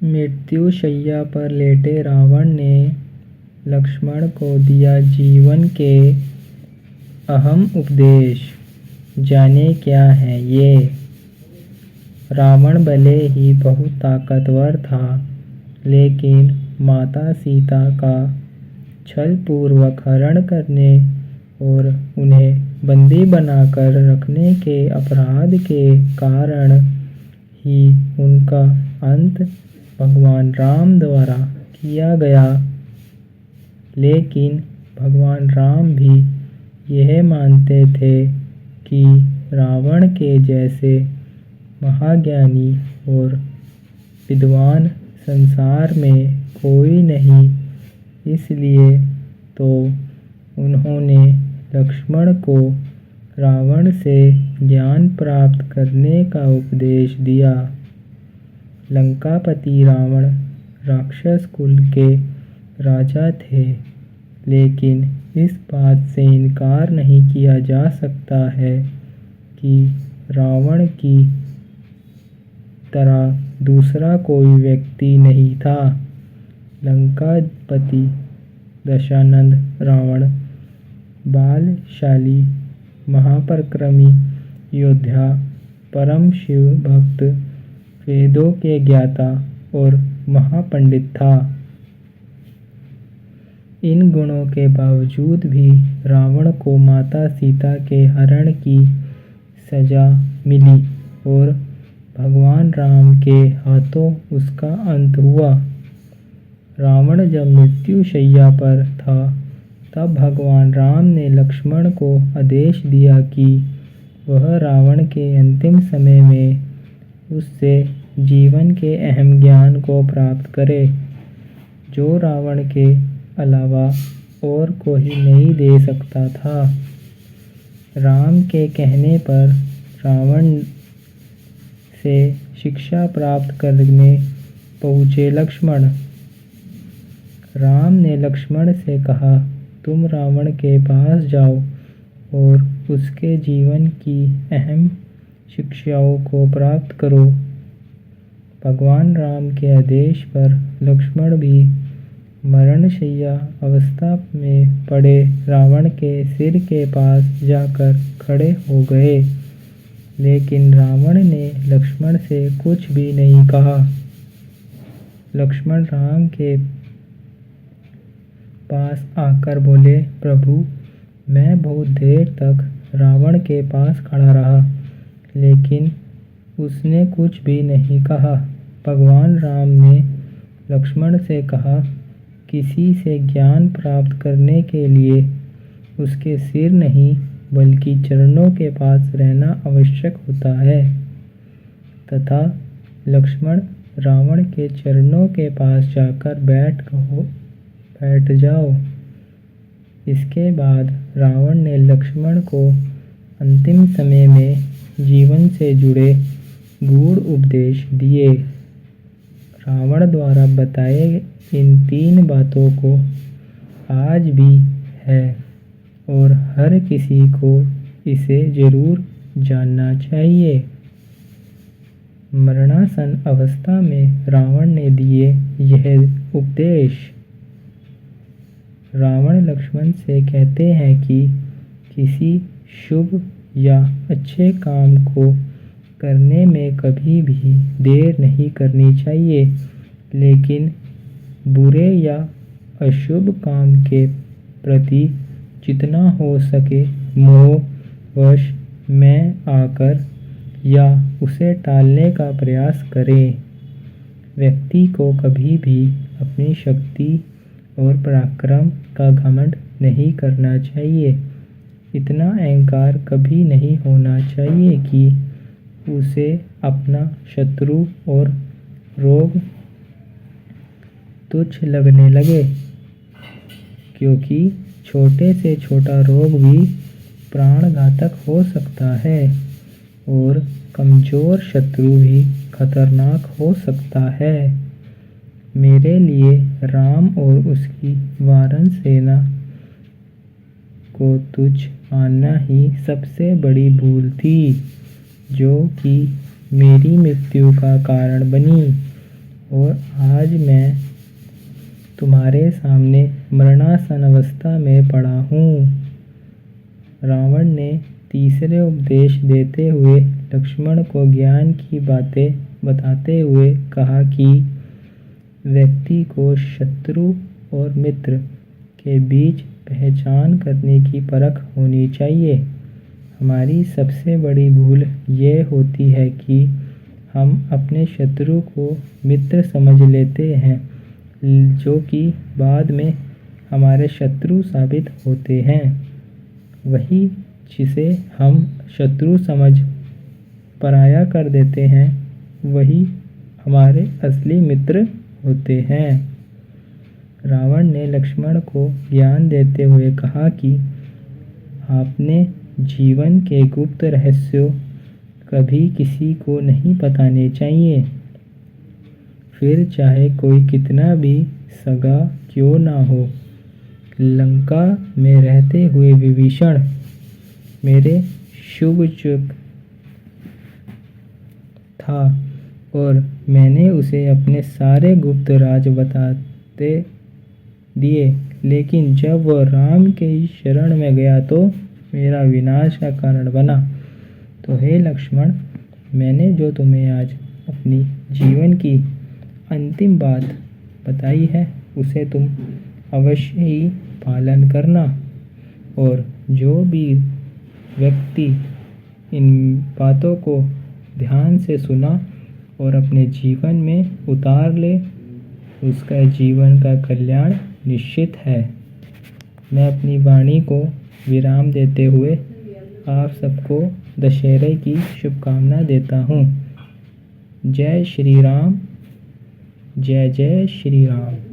मृत्युशैया पर लेटे रावण ने लक्ष्मण को दिया जीवन के अहम उपदेश। जाने क्या है ये। रावण भले ही बहुत ताकतवर था, लेकिन माता सीता का छलपूर्वक हरण करने और उन्हें बंदी बनाकर रखने के अपराध के कारण ही उनका अंत भगवान राम द्वारा किया गया। लेकिन भगवान राम भी यह मानते थे कि रावण के जैसे महाज्ञानी और विद्वान संसार में कोई नहीं, इसलिए तो उन्होंने लक्ष्मण को रावण से ज्ञान प्राप्त करने का उपदेश दिया। लंकापति रावण राक्षस कुल के राजा थे, लेकिन इस बात से इनकार नहीं किया जा सकता है कि रावण की तरह दूसरा कोई व्यक्ति नहीं था। लंकापति दशानंद रावण बलशाली, महापराक्रमी योद्धा, परम शिव भक्त, वेदों के ज्ञाता और महापंडित था। इन गुणों के बावजूद भी रावण को माता सीता के हरण की सजा मिली और भगवान राम के हाथों उसका अंत हुआ। रावण जब मृत्युशैया पर था, तब भगवान राम ने लक्ष्मण को आदेश दिया कि वह रावण के अंतिम समय में उससे जीवन के अहम ज्ञान को प्राप्त करे, जो रावण के अलावा और कोई नहीं दे सकता था। राम के कहने पर रावण से शिक्षा प्राप्त करने पहुँचे लक्ष्मण। राम ने लक्ष्मण से कहा, तुम रावण के पास जाओ और उसके जीवन की अहम शिक्षाओं को प्राप्त करो। भगवान राम के आदेश पर लक्ष्मण भी मरणशैया अवस्था में पड़े रावण के सिर के पास जाकर खड़े हो गए, लेकिन रावण ने लक्ष्मण से कुछ भी नहीं कहा। लक्ष्मण राम के पास आकर बोले, प्रभु, मैं बहुत देर तक रावण के पास खड़ा रहा, लेकिन उसने कुछ भी नहीं कहा। भगवान राम ने लक्ष्मण से कहा, किसी से ज्ञान प्राप्त करने के लिए उसके सिर नहीं बल्कि चरणों के पास रहना आवश्यक होता है, तथा लक्ष्मण रावण के चरणों के पास जाकर बैठ जाओ। इसके बाद रावण ने लक्ष्मण को अंतिम समय में जीवन से जुड़े गूढ़ उपदेश दिए। रावण द्वारा बताए इन 3 बातों को आज भी है और हर किसी को इसे जरूर जानना चाहिए। मरणासन अवस्था में रावण ने दिए यह उपदेश। रावण लक्ष्मण से कहते हैं कि किसी शुभ या अच्छे काम को करने में कभी भी देर नहीं करनी चाहिए, लेकिन बुरे या अशुभ काम के प्रति जितना हो सके मोहवश में आकर या उसे टालने का प्रयास करें। व्यक्ति को कभी भी अपनी शक्ति और पराक्रम का घमंड नहीं करना चाहिए। इतना अहंकार कभी नहीं होना चाहिए कि उसे अपना शत्रु और रोग तुच्छ लगने लगे, क्योंकि छोटे से छोटा रोग भी प्राणघातक हो सकता है और कमजोर शत्रु भी खतरनाक हो सकता है। मेरे लिए राम और उसकी वानर सेना को तुच्छ मानना ही सबसे बड़ी भूल थी, जो कि मेरी मृत्यु का कारण बनी और आज मैं तुम्हारे सामने मरणासन अवस्था में पड़ा हूँ। रावण ने तीसरे उपदेश देते हुए लक्ष्मण को ज्ञान की बातें बताते हुए कहा कि व्यक्ति को शत्रु और मित्र के बीच पहचान करने की परख होनी चाहिए। हमारी सबसे बड़ी भूल ये होती है कि हम अपने शत्रु को मित्र समझ लेते हैं, जो कि बाद में हमारे शत्रु साबित होते हैं। वही जिसे हम शत्रु समझ पराया कर देते हैं, वही हमारे असली मित्र होते हैं। रावण ने लक्ष्मण को ज्ञान देते हुए कहा कि आपने जीवन के गुप्त रहस्यों कभी किसी को नहीं बताने चाहिए, फिर चाहे कोई कितना भी सगा क्यों ना हो। लंका में रहते हुए विभीषण मेरे शुभचिंतक था और मैंने उसे अपने सारे गुप्त राज बताते दिए, लेकिन जब वह राम के शरण में गया तो मेरा विनाश का कारण बना। तो हे लक्ष्मण, मैंने जो तुम्हें आज अपनी जीवन की अंतिम बात बताई है, उसे तुम अवश्य ही पालन करना। और जो भी व्यक्ति इन बातों को ध्यान से सुना और अपने जीवन में उतार ले, उसका जीवन का कल्याण निश्चित है। मैं अपनी वाणी को विराम देते हुए आप सबको दशहरे की शुभकामना देता हूँ। जय श्री राम, जय जय श्री राम।